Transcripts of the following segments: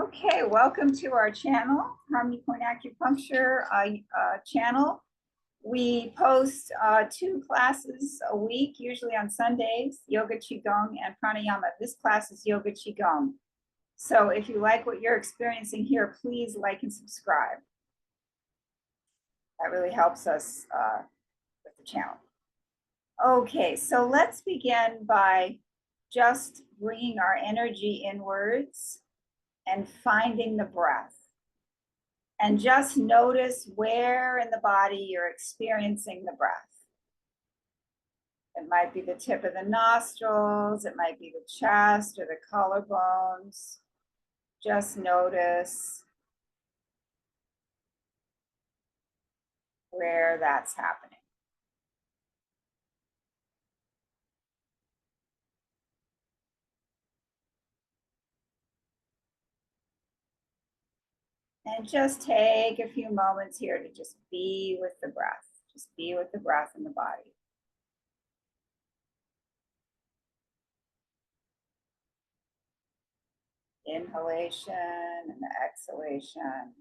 Okay, welcome to our channel, Harmony Point Acupuncture channel. We post 2 classes a week, usually on Sundays, Yoga Qigong and Pranayama. This class is Yoga Qigong. So if you like what you're experiencing here, please like and subscribe. That really helps us with the channel. Okay, so let's begin by just bringing our energy inwards and finding the breath. And just notice where in the body you're experiencing the breath. It might be the tip of the nostrils, it might be the chest or the collarbones. Just notice where that's happening. And just take a few moments here to just be with the breath. Just be with the breath in the body. Inhalation and exhalation.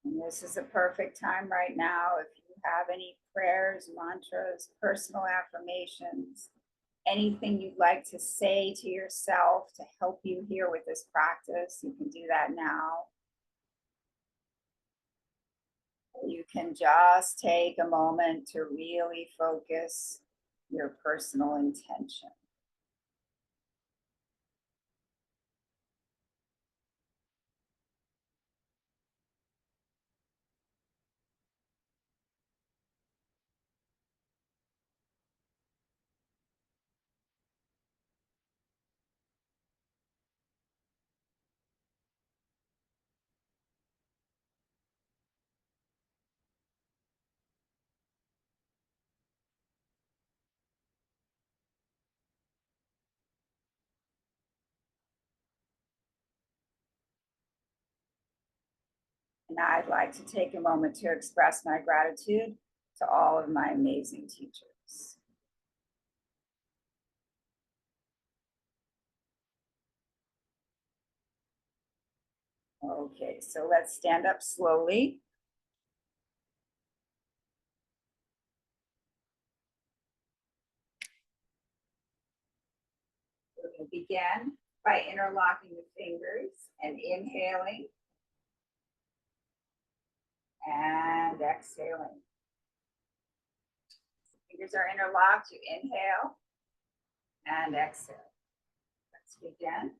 And this is a perfect time right now. If you have any prayers, mantras, personal affirmations, anything you'd like to say to yourself to help you here with this practice, you can do that now. You can just take a moment to really focus your personal intention. And I'd like to take a moment to express my gratitude to all of my amazing teachers. Okay, so let's stand up slowly. We're going to begin by interlocking the fingers and inhaling and exhaling. Fingers are interlocked. You inhale and exhale. Let's begin.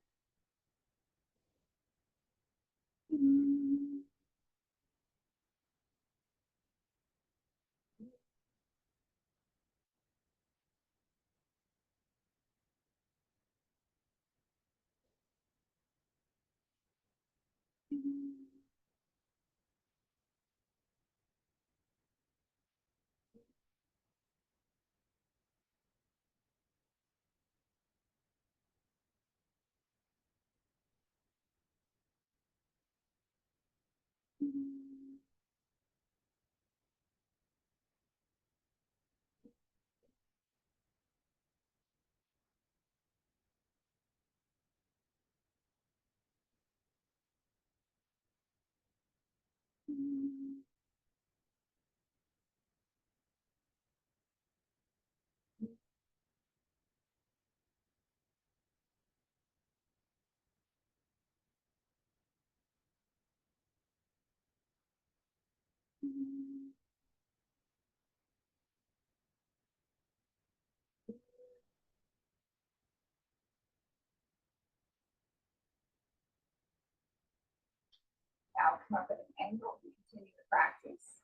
Now come up at an angle and continue the practice.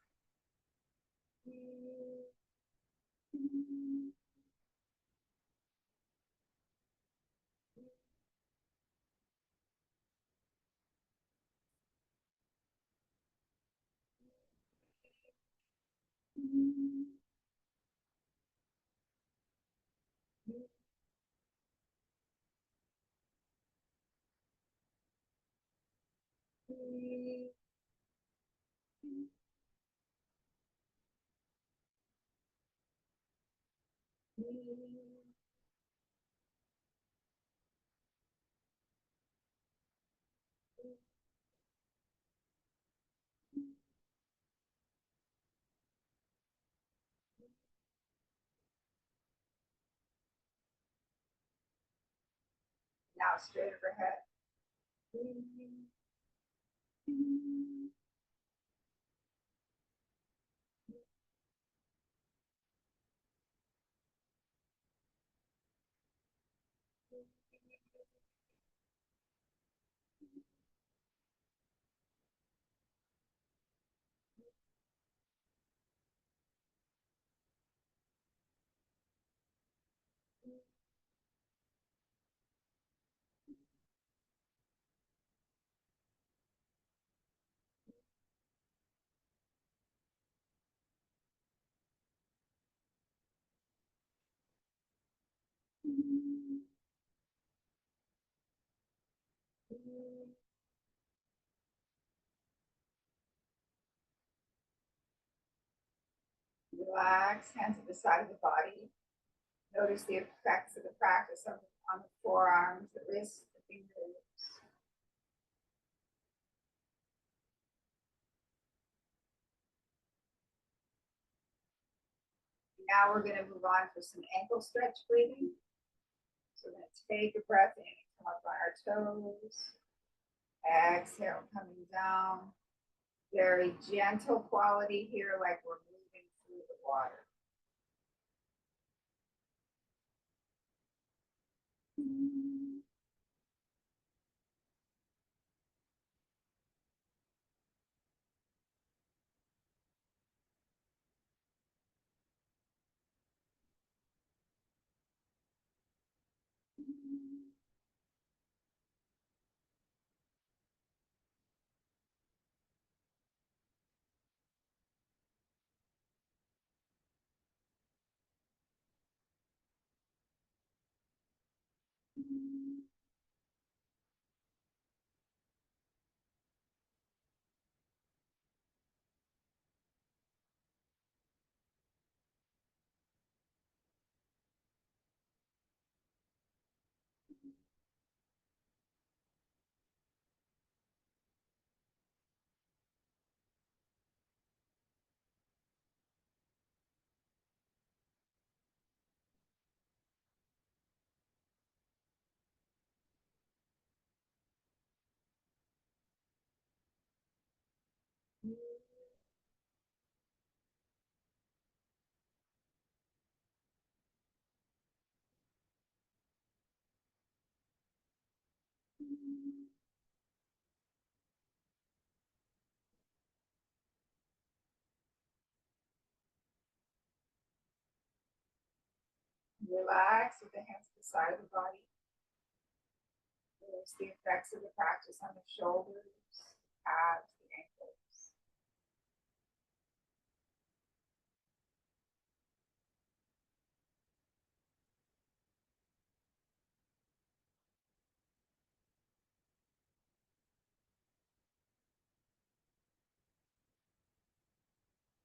Now straight overhead. Relax, hands at the side of the body. Notice the effects of the practice on the forearms, the wrists, the fingers. Now we're going to move on for some ankle stretch breathing. So we're going to take a breath in and come up on our toes. Exhale, coming down. Very gentle quality here, like we're moving through the water. Relax with the hands to the side of the body. Notice the effects of the practice on the shoulders, calves, the ankles.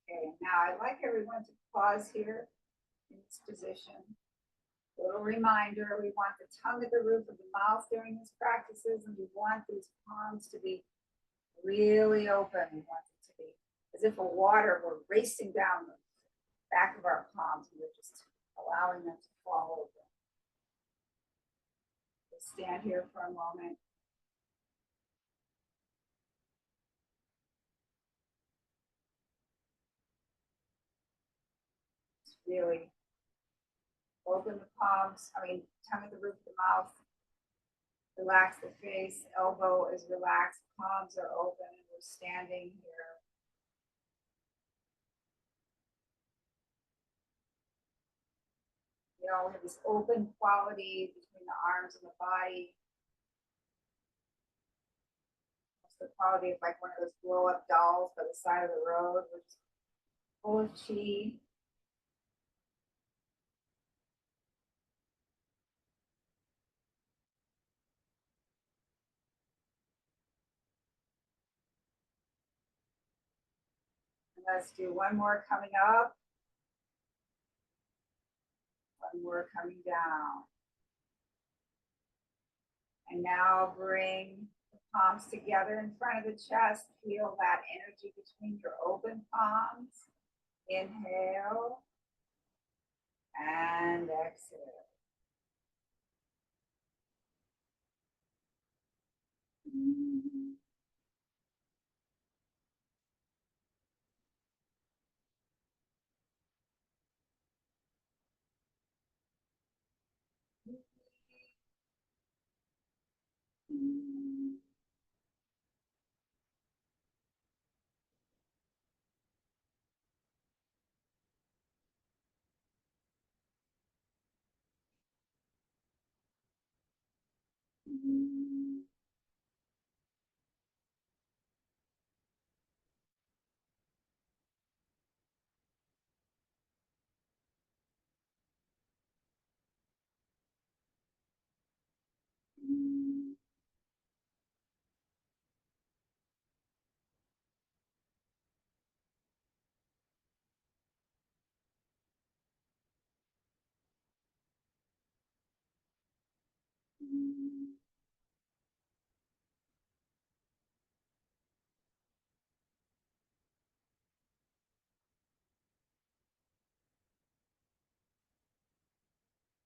Okay, now I'd like everyone to pause here in this position. A little reminder, we want the tongue at the roof of the mouth during these practices, and we want these palms to be really open. We want it to be as if a water were racing down the back of our palms, and we're just allowing them to fall open. We'll stand here for a moment. Just really open the palms, tongue at the roof of the mouth. Relax the face, elbow is relaxed, palms are open, and we're standing here. We have this open quality between the arms and the body. It's the quality of like one of those blow up dolls by the side of the road. We're just full of chi. And let's do one more coming up, one more coming down. And now bring the palms together in front of the chest. Feel that energy between your open palms. Inhale and exhale.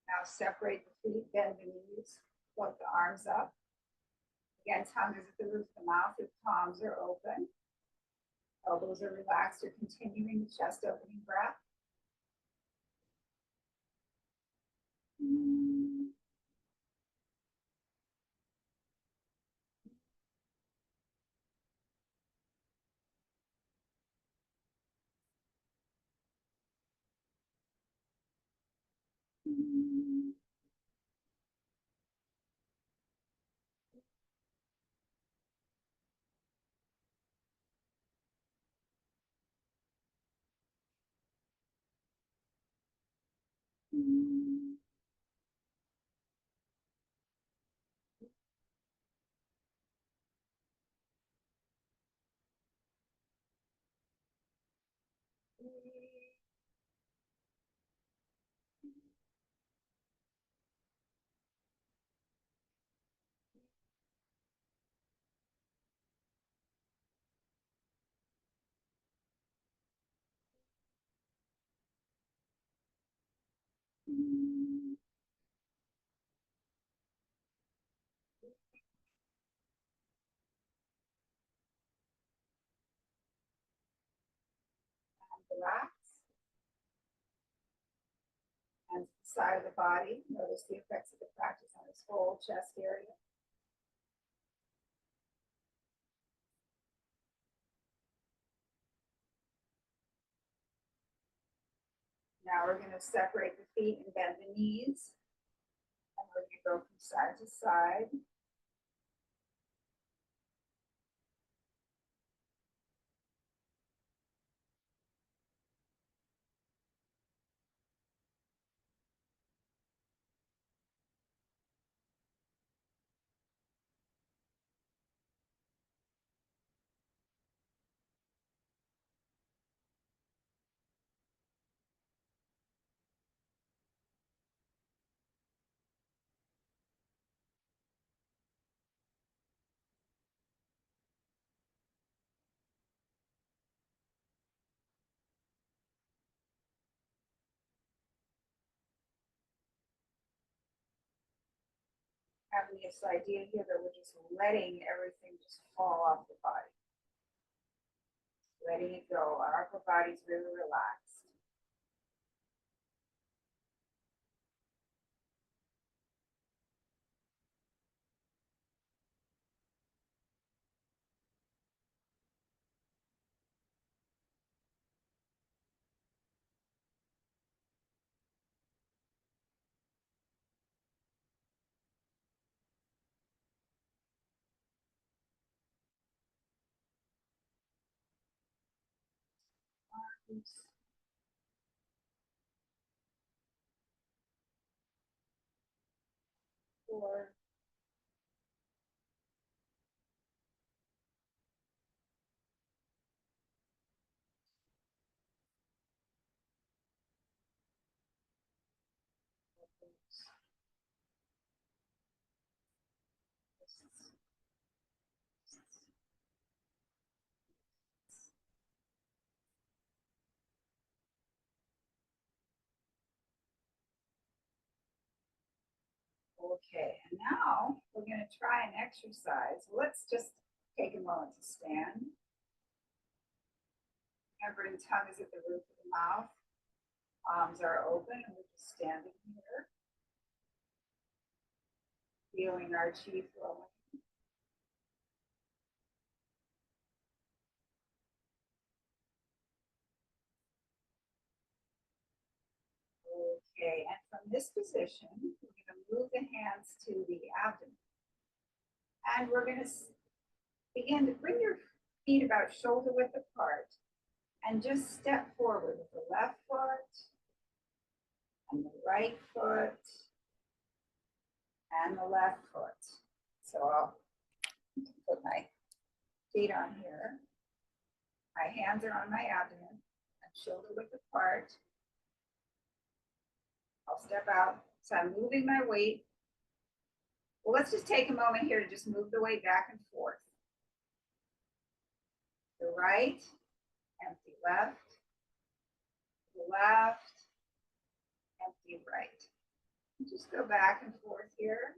Now separate the feet, bend the knees, float the arms up. Again, tongue is at the roof of the mouth, your palms are open. Elbows are relaxed, you're continuing the chest opening breath. Relax. And side of the body, notice the effects of the practice on this whole chest area. Now we're going to separate the feet and bend the knees. And we're going to go from side to side. Having this idea here that we're just letting everything just fall off the body. Letting it go. Our upper body's really relaxed. Oops. 4. Okay, and now we're going to try an exercise. Let's just take a moment to stand. Remember, the tongue is at the roof of the mouth. Arms are open, and we're just standing here, feeling our chi flowing. Okay, and from this position, we're going to move the hands to the abdomen. And we're going to begin to bring your feet about shoulder width apart and just step forward with the left foot and the right foot and the left foot. So I'll put my feet on here. My hands are on my abdomen and shoulder width apart. I'll step out. So I'm moving my weight. Well, let's just take a moment here to just move the weight back and forth. The right, empty left, the left, empty right. Just go back and forth here.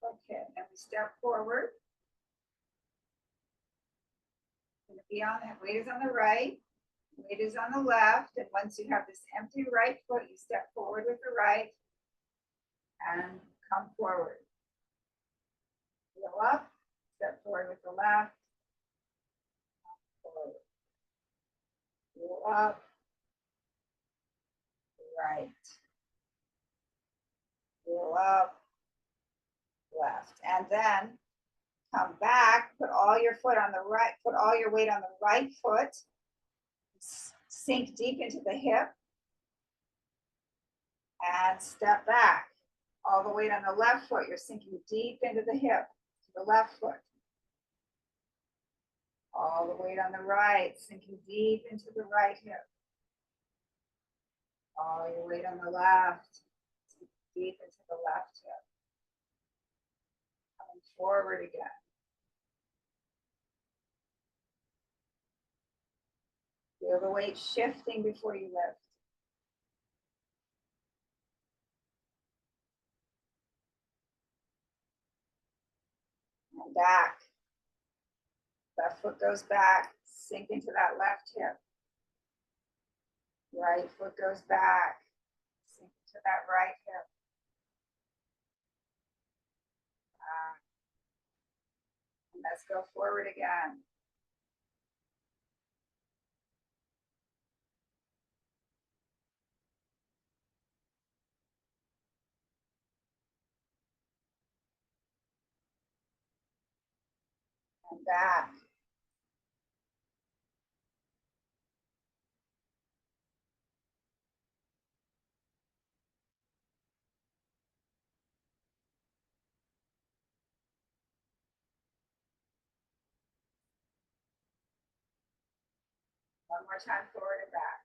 Okay, then we step forward. Going to be on that. Weight is on the right. Weight is on the left. And once you have this empty right foot, you step forward with the right and come forward. Go up, step forward with the left. Forward. Go up, right. Go up, left. And then come back, put all your foot on the right, put all your weight on the right foot. Sink deep into the hip. And step back. All the weight on the left foot, you're sinking deep into the hip, to the left foot. All the weight on the right, sinking deep into the right hip. All your weight on the left, sinking deep into the left hip. Coming forward again. Feel the weight shifting before you lift. And back. Left foot goes back, sink into that left hip. Right foot goes back, sink into that right hip. And let's go forward again. And back. One more time, forward and back.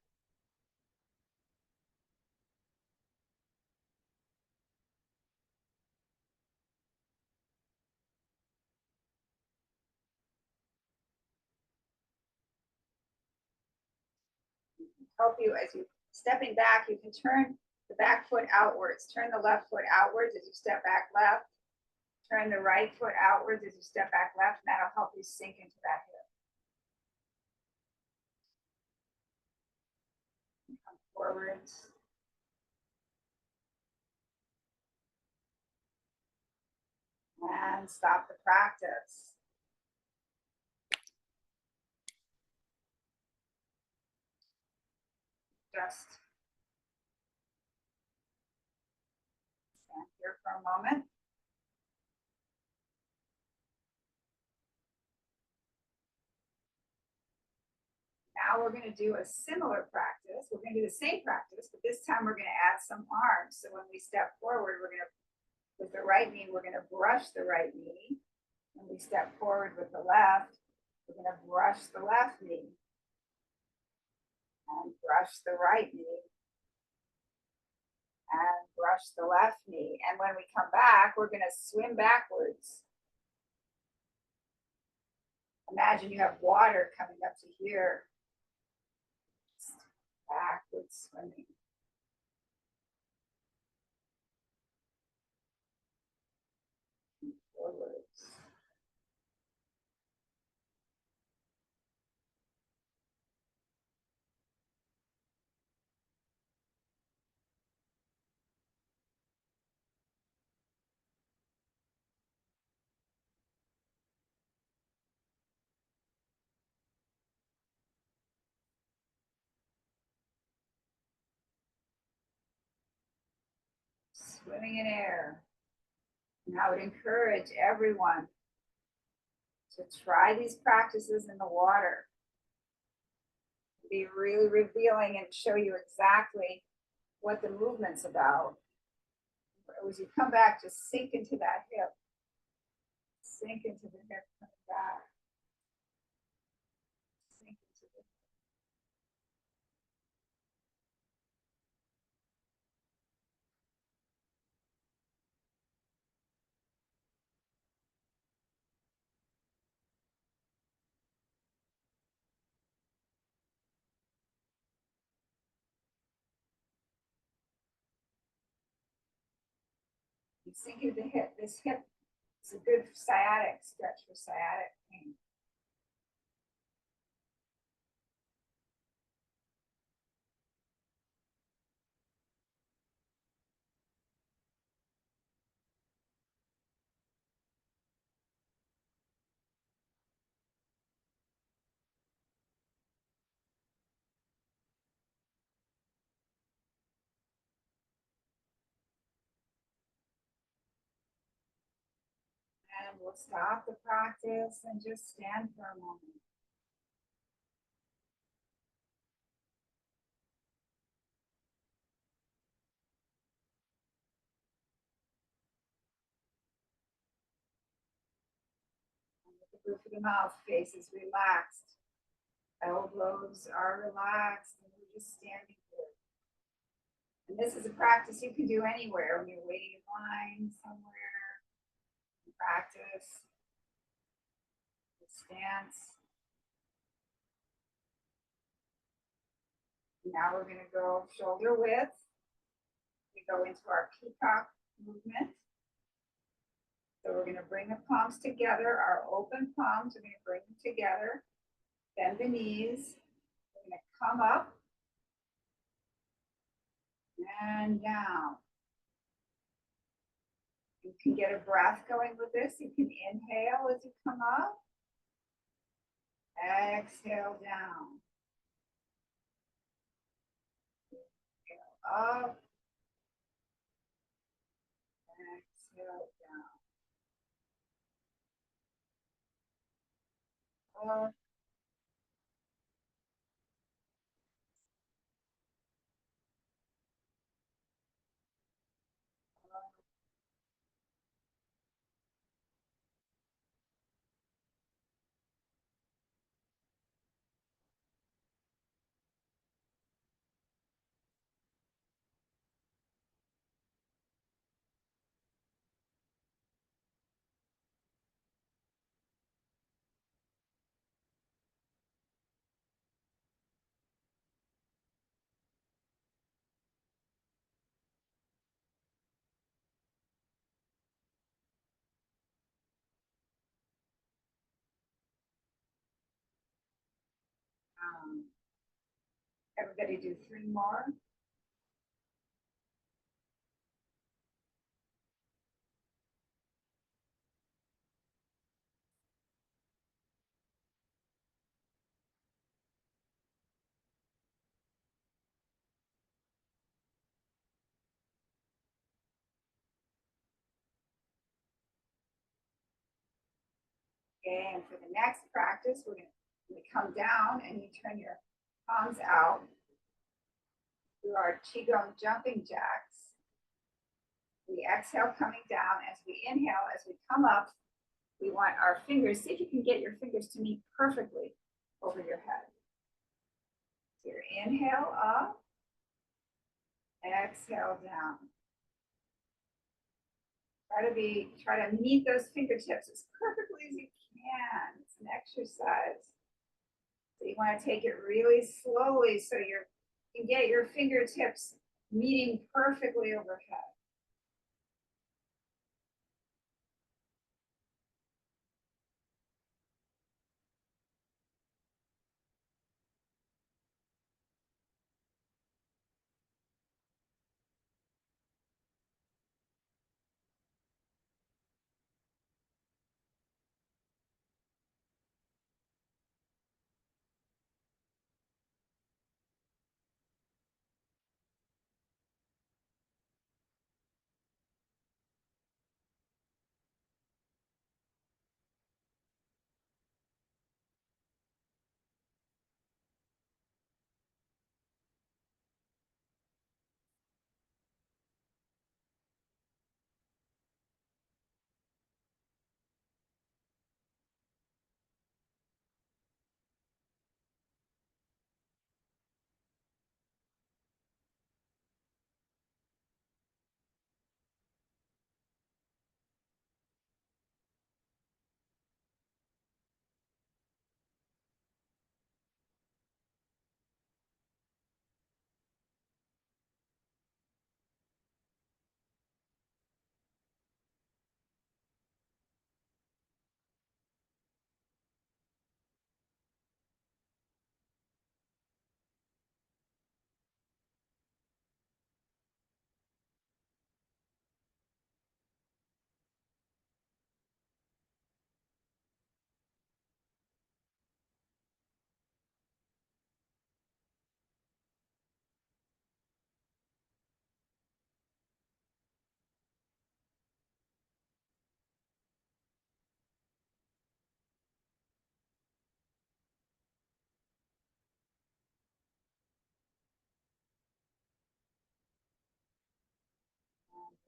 Help you as you stepping back, you can turn the back foot outwards. Turn the left foot outwards as you step back left. Turn the right foot outwards as you step back left, and that'll help you sink into that hip. forwards. And stop the practice. Just stand here for a moment. Now we're going to do a similar practice. We're going to do the same practice, but this time we're going to add some arms. So when we step forward, we're going to, with the right knee, we're going to brush the right knee. When we step forward with the left, we're going to brush the left knee and brush the right knee and brush the left knee. And when we come back, we're going to swim backwards. Imagine you have water coming up to here. Backwards swimming. Forwards. Swimming in air. And I would encourage everyone to try these practices in the water. Be really revealing and show you exactly what the movement's about. As you come back, just sink into that hip. Sink into the hip, coming back. Sink into the hip. You sink into the hip. This hip is a good sciatic stretch for sciatic pain. And we'll stop the practice and just stand for a moment. The roof of the mouth face is relaxed. Elbows are relaxed, and we're just standing here. And this is a practice you can do anywhere when you're waiting in line somewhere. Practice the stance. Now we're going to go shoulder width. We go into our peacock movement. So we're going to bring the palms together, our open palms, we're going to bring them together, bend the knees, we're going to come up and down. You can get a breath going with this. You can inhale as you come up, exhale down, inhale up, exhale down, up, down. Everybody do 3 more. Okay, and for the next practice, we're going to come down and you turn your palms out. Do our QiGong jumping jacks. We exhale coming down. As we inhale, as we come up, we want our fingers, see if you can get your fingers to meet perfectly over your head. So your inhale up, exhale down. Try to meet those fingertips as perfectly as you can. It's an exercise. So you want to take it really slowly so you can get your fingertips meeting perfectly overhead.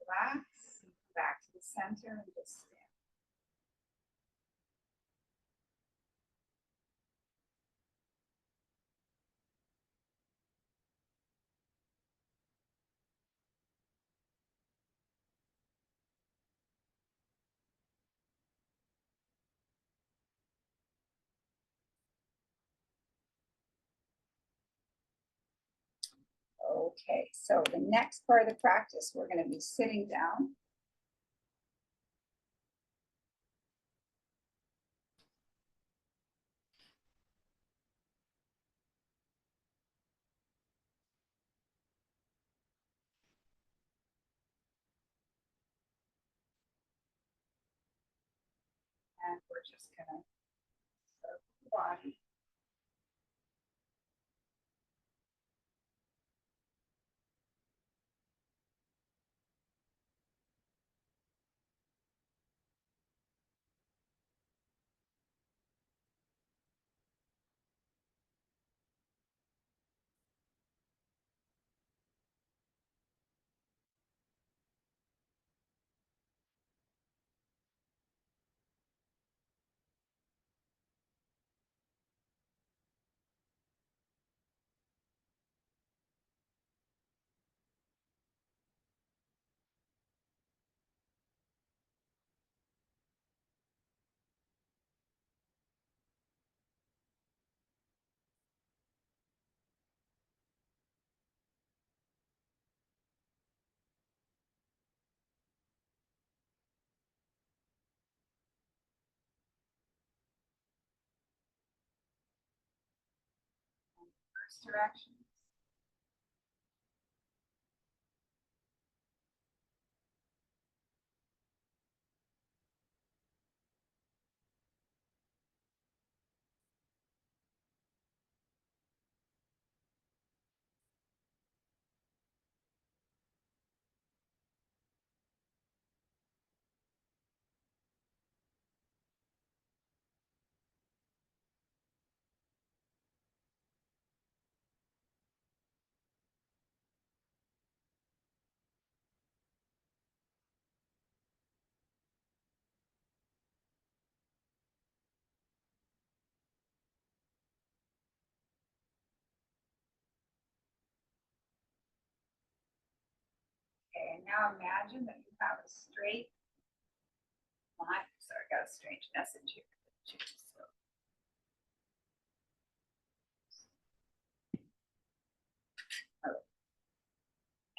Relax, back to the center and just stand. Okay, so the next part of the practice, we're going to be sitting down. And we're just going to circle the body. First direction, Now imagine that you have a straight line. Sorry, I got a strange message here.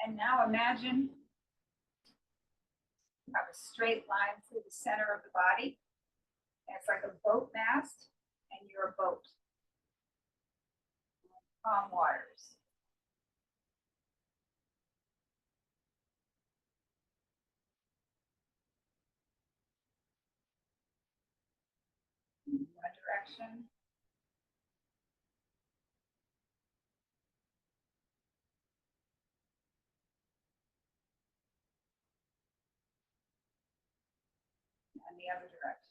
And now imagine you have a straight line through the center of the body. And it's like a boat mast, and you're a boat. Calm waters. In one direction. And the other direction.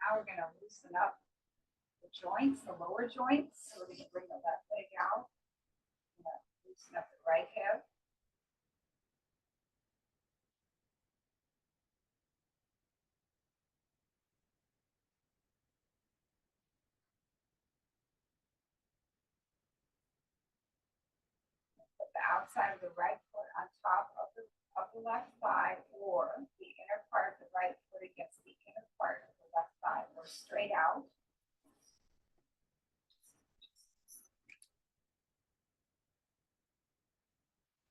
Now we're going to loosen up the joints, the lower joints. So we're going to bring the left leg out. Loosen up the right hip. Put the outside of the right foot on top of the left thigh, or the inner part of the right foot against the inner part of the left thigh, or straight out.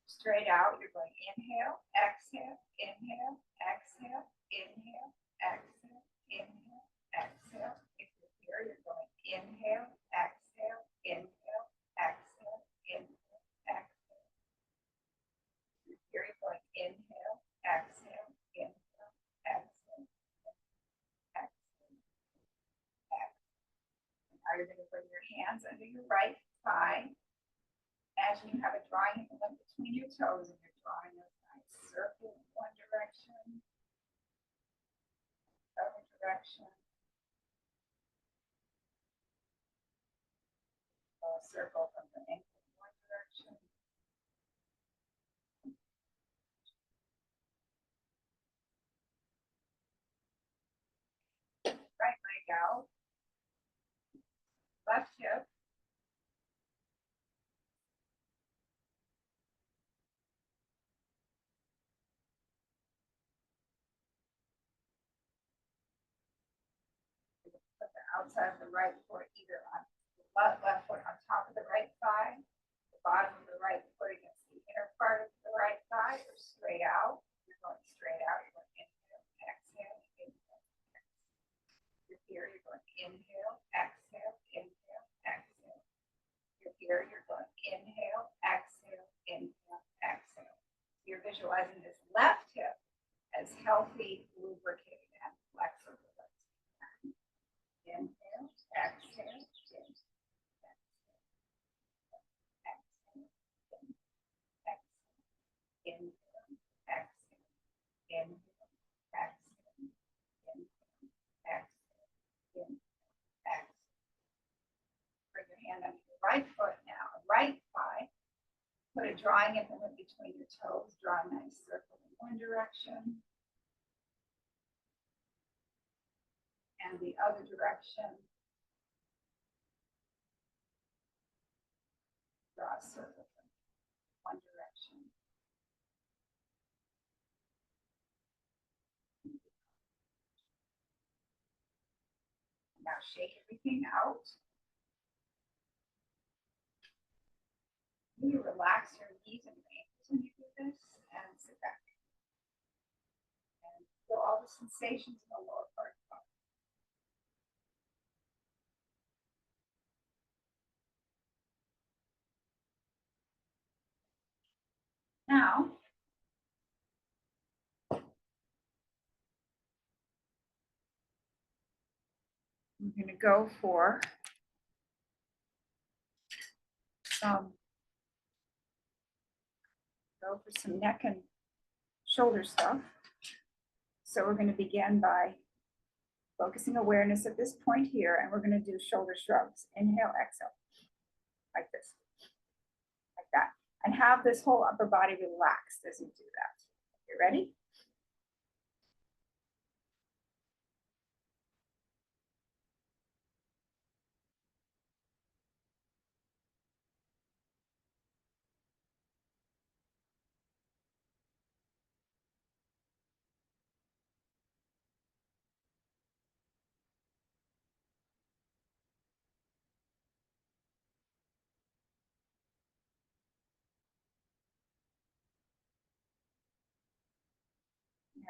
Straight out, you're going inhale, exhale, inhale, exhale, inhale, exhale, inhale, exhale. If you're here, you're going inhale, exhale, inhale, exhale, inhale, exhale. If you're here, you're going inhale, exhale, inhale, exhale, exhale, exhale. Now you're going to bring your hands under your right thigh. Imagine you have a drawing inlet between your toes and you're drawing a nice circle in one direction, other direction. A circle from the ankle in one direction. Right leg out. Left hip. Put the outside of the right foot either on the left foot on top of the right thigh, the bottom of the right foot against the inner part of the right thigh, or straight out. You're going straight out. You're going inhale, exhale, inhale, exhale. You're here. You're going inhale, exhale, inhale, exhale. You're here. You're going inhale, exhale, inhale, exhale. You're visualizing this left hip as healthy, lubricated, and flexible. Inhale, exhale, exhale, exhale, inhale, exhale, inhale, exhale, inhale, exhale. Bring your hand under your right foot now, right thigh. Put a drawing implement between your toes. Draw a nice circle in one direction. And the other direction. Draw a circle from one direction. Now shake everything out. You relax your knees and your ankles when you do this, and sit back. And feel all the sensations in the lower part of the body. Now, I'm going to go for some neck and shoulder stuff. So we're going to begin by focusing awareness at this point here, and we're going to do shoulder shrugs. Inhale, exhale, like this, like that. And have this whole upper body relaxed as you do that. You ready?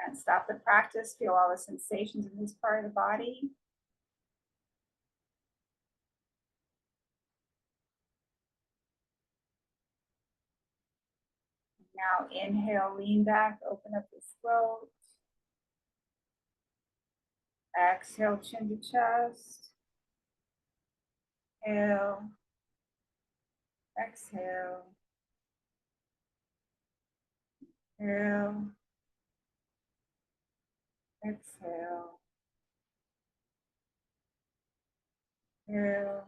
And stop the practice. Feel all the sensations in this part of the body. Now inhale, lean back, open up the throat. Exhale, chin to chest. Inhale. Exhale. Inhale. Exhale. Inhale.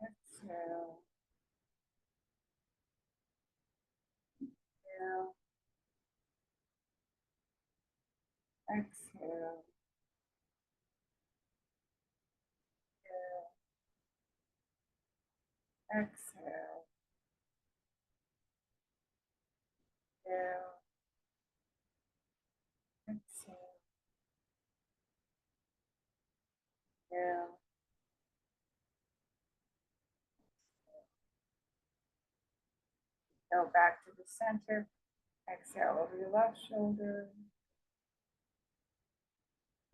Exhale. Inhale. Exhale. Exhale. Inhale. Exhale. Inhale. Go back to the center. Exhale over your left shoulder.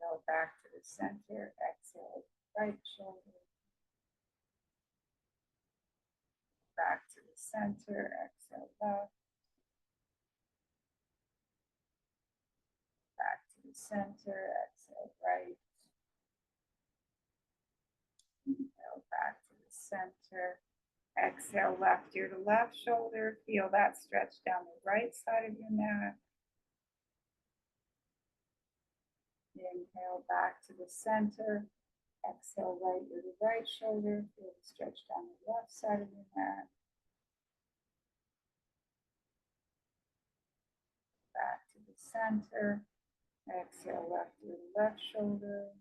Go back to the center. Exhale, right shoulder. Back to the center. Exhale, left. Back to the center. Exhale, right. Inhale, back to the center. Exhale, left ear to left shoulder. Feel that stretch down the right side of your neck. Inhale, back to the center. Exhale, right ear to right shoulder. Feel the stretch down the left side of your neck. Back to the center. Exhale, left ear to left shoulder.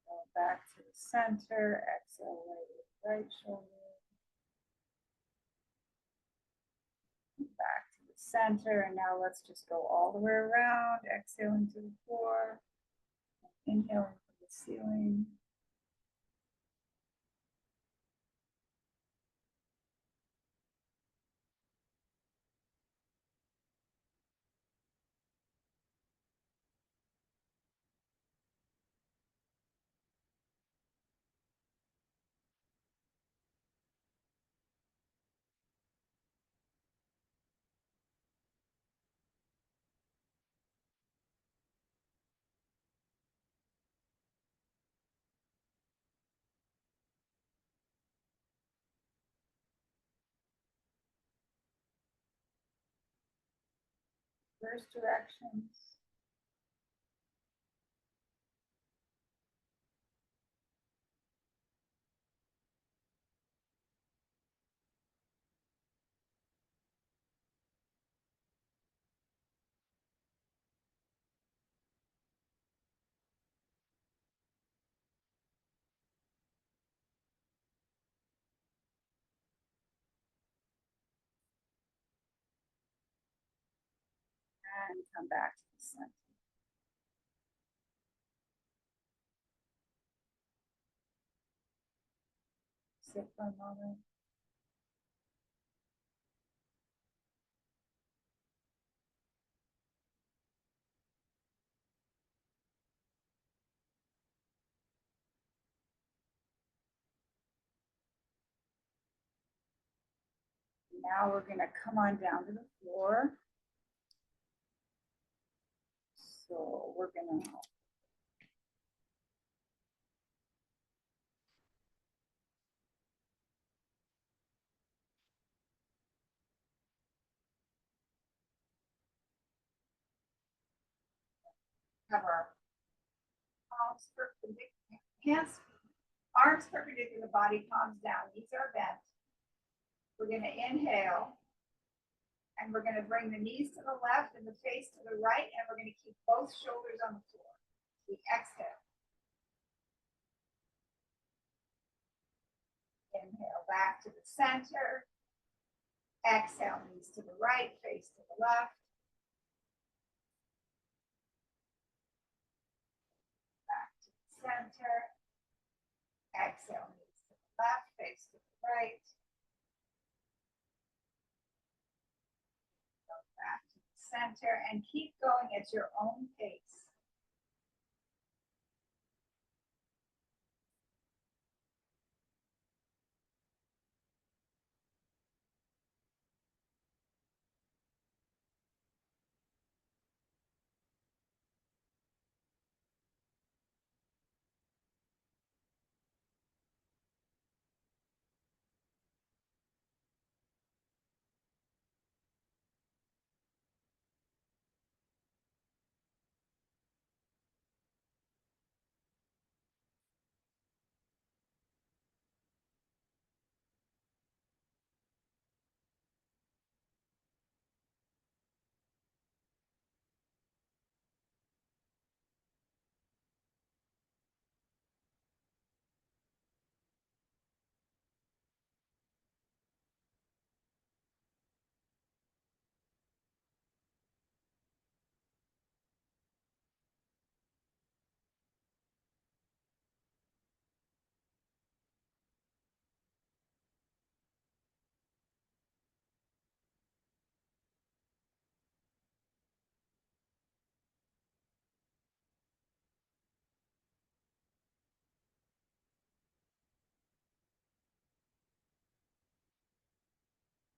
Go back to the center. Exhale, right ear to right shoulder. Back to the center. And now let's just go all the way around. Exhaling to the floor. Inhaling to the ceiling. First directions. And come back to the center. Sit for a moment. Now we're going to come on down to the floor. So we're gonna have our palms perpendicular, hands, arms perpendicular, body palms down. These are bent. We're gonna inhale, and we're gonna bring the knees to the left and the face to the right, and we're gonna keep both shoulders on the floor. We exhale. Inhale back to the center. Exhale, knees to the right, face to the left. Back to the center. Exhale, knees to the left, face to the right. Go back to the center and keep going at your own pace.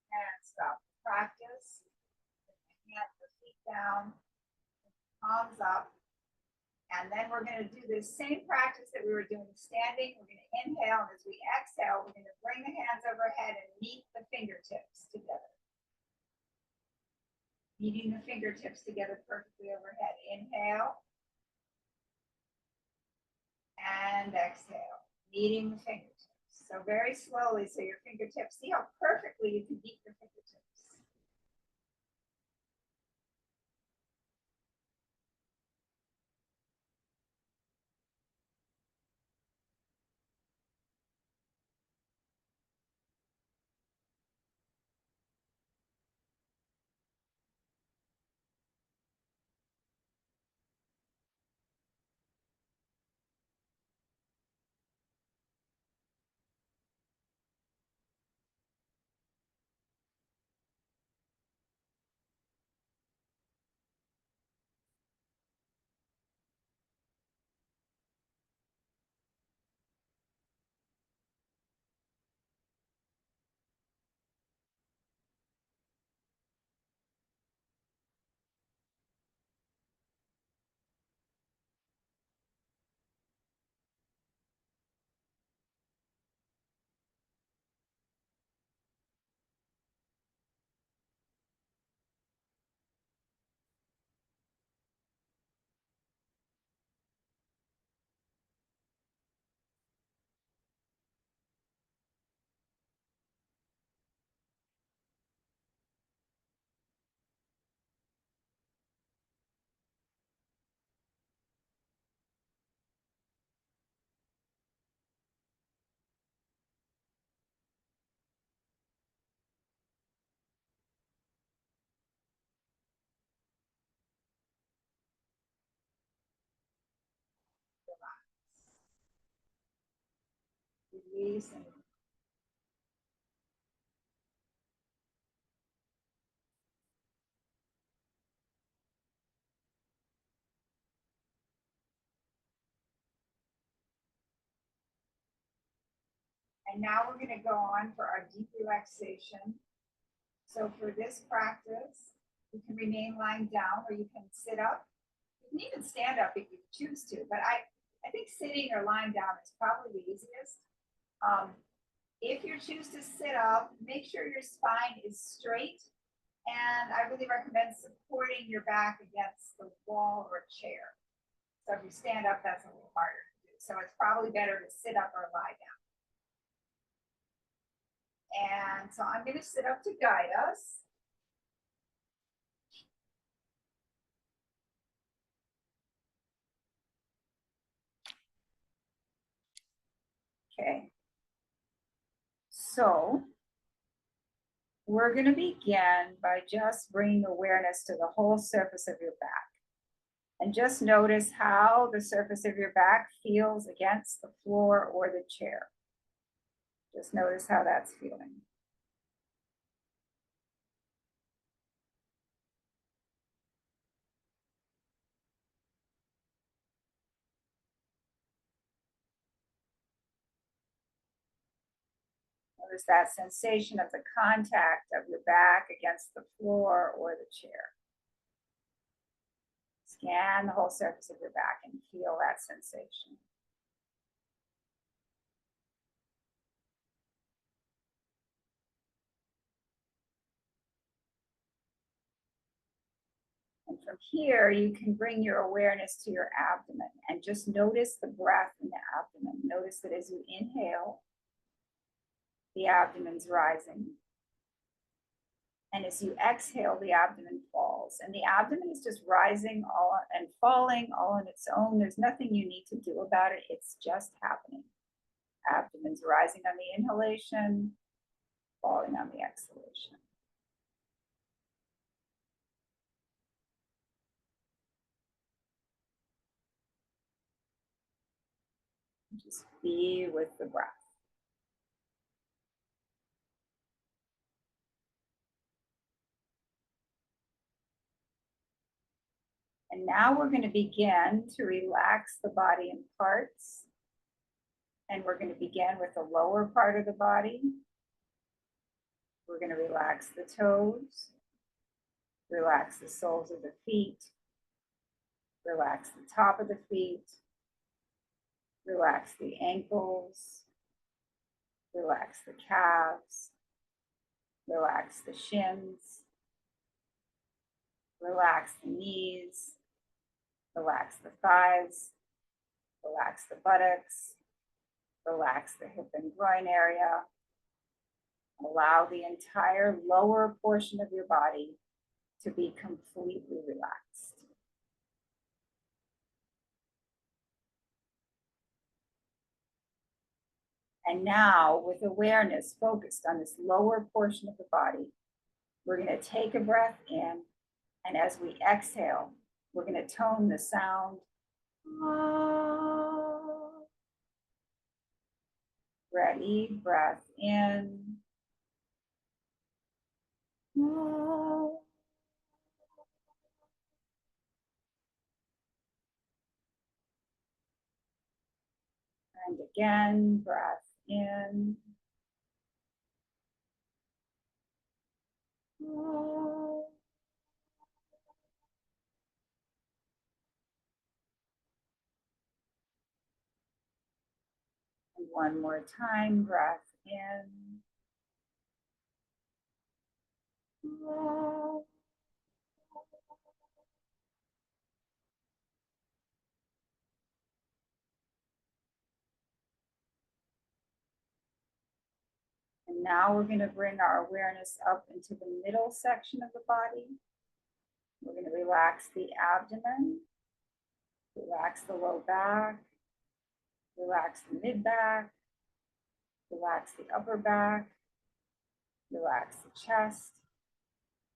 And stop the practice. Hands the feet down, palms up. And then we're going to do the same practice that we were doing standing. We're going to inhale, and as we exhale, we're going to bring the hands overhead and meet the fingertips together. Meeting the fingertips together perfectly overhead. Inhale. And exhale. Meeting the fingertips. So very slowly, so your fingertips, see how perfectly you can meet your fingertips. Release and now we're going to go on for our deep relaxation. So for this practice, you can remain lying down or you can sit up. You can even stand up if you choose to, but I think sitting or lying down is probably the easiest. If you choose to sit up, make sure your spine is straight. And I really recommend supporting your back against the wall or chair. So if you stand up, that's a little harder to do. So it's probably better to sit up or lie down. And so I'm going to sit up to guide us. Okay. So we're going to begin by just bringing awareness to the whole surface of your back. And just notice how the surface of your back feels against the floor or the chair. Just notice how that's feeling. Notice that sensation of the contact of your back against the floor or the chair. Scan the whole surface of your back and feel that sensation. And from here, you can bring your awareness to your abdomen and just notice the breath in the abdomen. Notice that as you inhale, the abdomen's rising. And as you exhale, the abdomen falls. And the abdomen is just rising all and falling all on its own. There's nothing you need to do about it. It's just happening. Abdomen's rising on the inhalation, falling on the exhalation. Just be with the breath. And now we're going to begin to relax the body in parts. And we're going to begin with the lower part of the body. We're going to relax the toes, relax the soles of the feet, relax the top of the feet, relax the ankles, relax the calves, relax the shins, relax the knees, relax the thighs, relax the buttocks, relax the hip and groin area. Allow the entire lower portion of your body to be completely relaxed. And now, with awareness focused on this lower portion of the body, we're going to take a breath in, and as we exhale, we're going to tone the sound. Ready, breath in. And again, breath in. And one more time, breath in. And now we're going to bring our awareness up into the middle section of the body. We're going to relax the abdomen, relax the low back, relax the mid back, relax the upper back, relax the chest,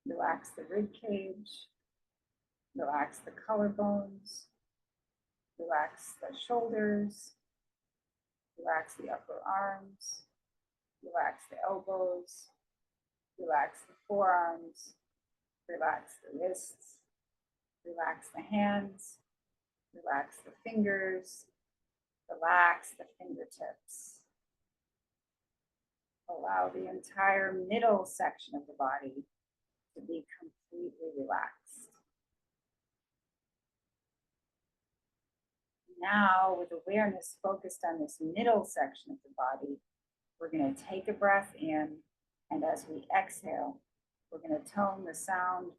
relax the rib cage, relax the collarbones, relax the shoulders, relax the upper arms, relax the elbows, relax the forearms, relax the wrists, relax the hands, relax the fingers, relax the fingertips. Allow the entire middle section of the body to be completely relaxed. Now, with awareness focused on this middle section of the body, we're going to take a breath in, and as we exhale, we're going to tone the sound.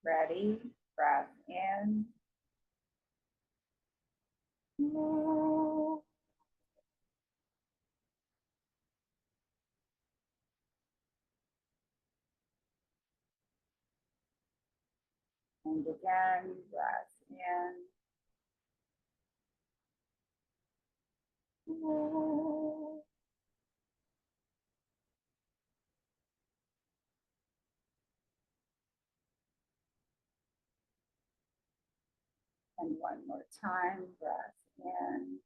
Ready? Breath in. And again, breath in. And one more time, breath in.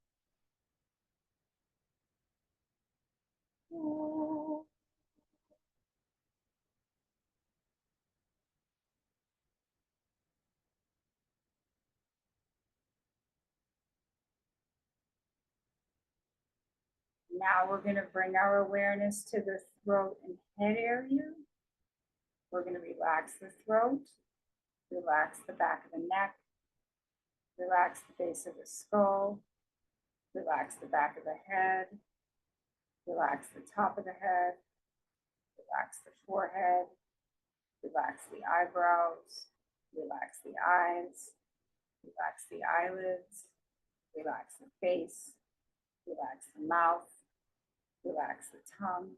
Now we're going to bring our awareness to the throat and head area. We're going to relax the throat, relax the back of the neck, relax the base of the skull, relax the back of the head, relax the top of the head, relax the forehead, relax the eyebrows, relax the eyes, relax the eyelids, relax the face, relax the mouth, relax the tongue,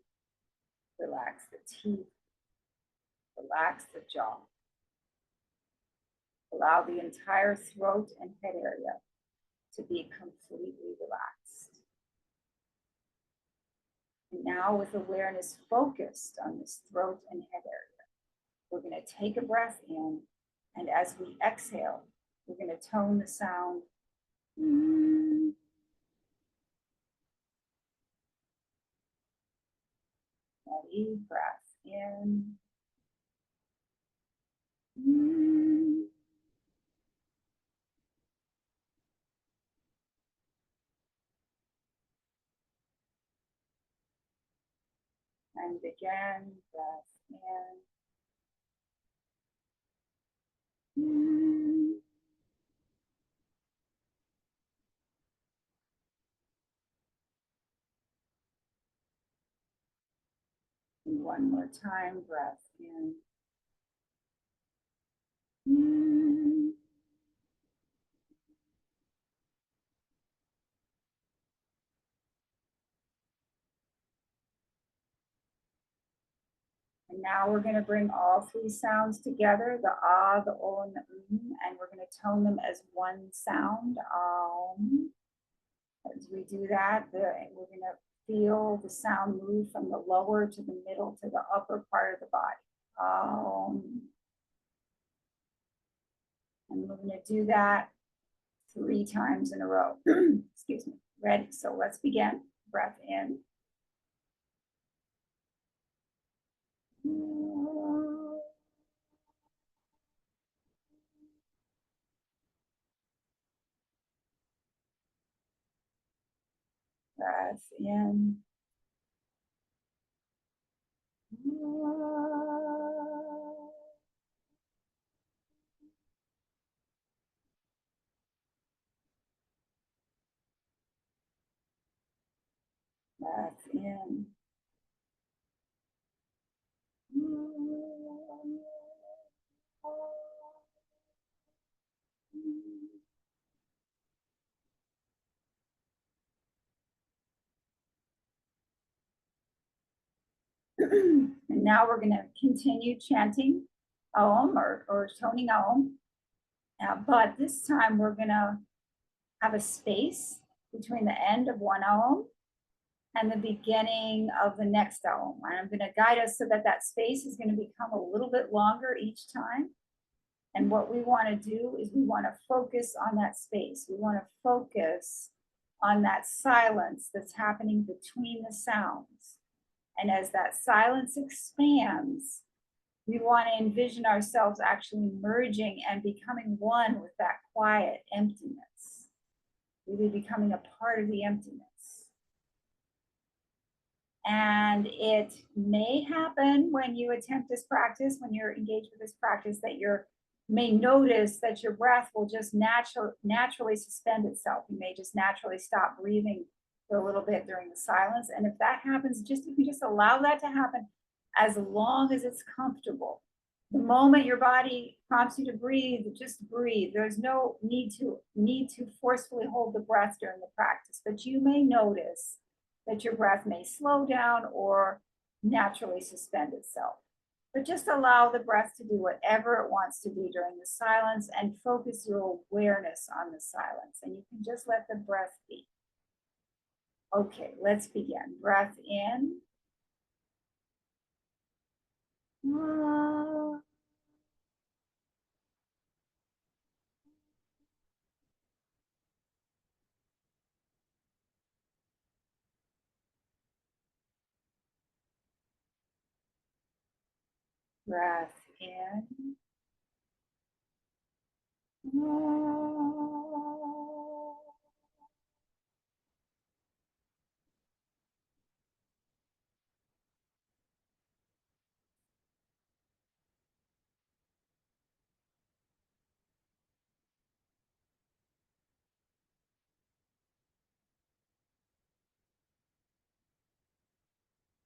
relax the teeth, relax the jaw. Allow the entire throat and head area to be completely relaxed. And now, with awareness focused on this throat and head area, we're going to take a breath in, and as we exhale, we're going to tone the sound. Ready? Breath in. And again, breath in. And one more time, breath in. And now we're going to bring all three sounds together, the ah, the o, and the and we're going to tone them as one sound. As we do that, we're going to feel the sound move from the lower to the middle to the upper part of the body. And we're going to do that 3 times in a row. Excuse me. Ready? So let's begin. Breath in. Breath in. Breath in. And now we're going to continue chanting Om or toning Om. But this time we're going to have a space between the end of one Om and the beginning of the next Om. And I'm going to guide us so that that space is going to become a little bit longer each time. And what we want to do is we want to focus on that space. We want to focus on that silence that's happening between the sounds. And as that silence expands, we want to envision ourselves actually merging and becoming one with that quiet emptiness, really becoming a part of the emptiness. And it may happen when you attempt this practice, when you're engaged with this practice, that your may notice that your breath will just naturally suspend itself. You may just naturally stop breathing for a little bit during the silence. And if that happens, you can just allow that to happen as long as it's comfortable. The moment your body prompts you to breathe, just breathe. There's no need to forcefully hold the breath during the practice, but you may notice that your breath may slow down or naturally suspend itself. But just allow the breath to do whatever it wants to do during the silence and focus your awareness on the silence. And you can just let the breath be. Okay, let's begin. Breath in. Breath in. Breath in.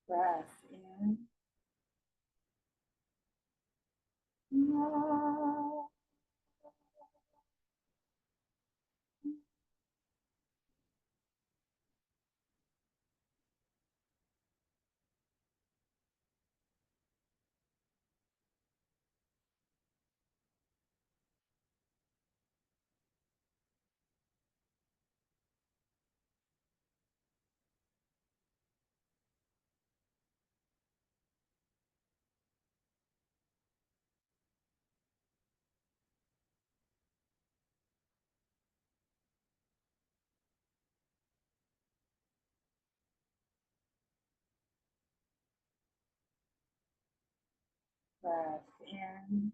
Breath in. Breath in.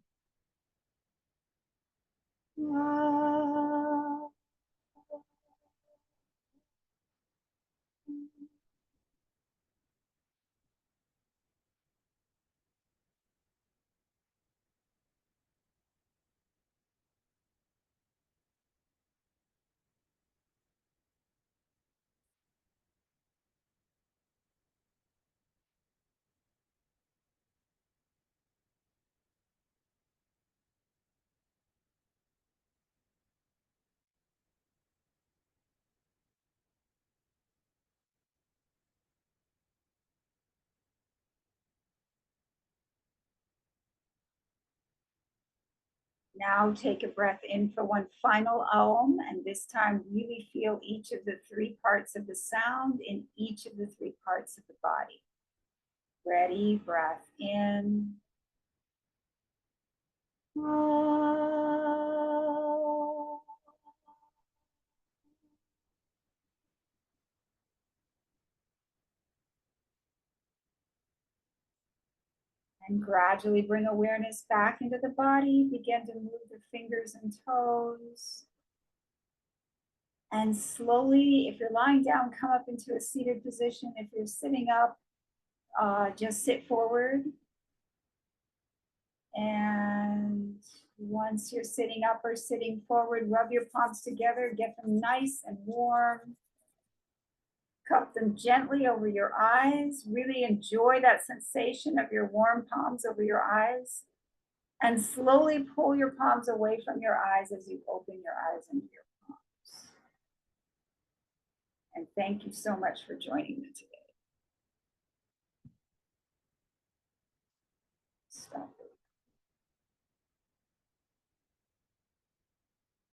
Now take a breath in for one final Aum, and this time really feel each of the three parts of the sound in each of the three parts of the body. Ready, breath in. And gradually bring awareness back into the body. Begin to move the fingers and toes. And slowly, if you're lying down, come up into a seated position. If you're sitting up, just sit forward. And once you're sitting up or sitting forward, rub your palms together, get them nice and warm. Cup them gently over your eyes. Really enjoy that sensation of your warm palms over your eyes. And slowly pull your palms away from your eyes as you open your eyes into your palms. And thank you so much for joining me today.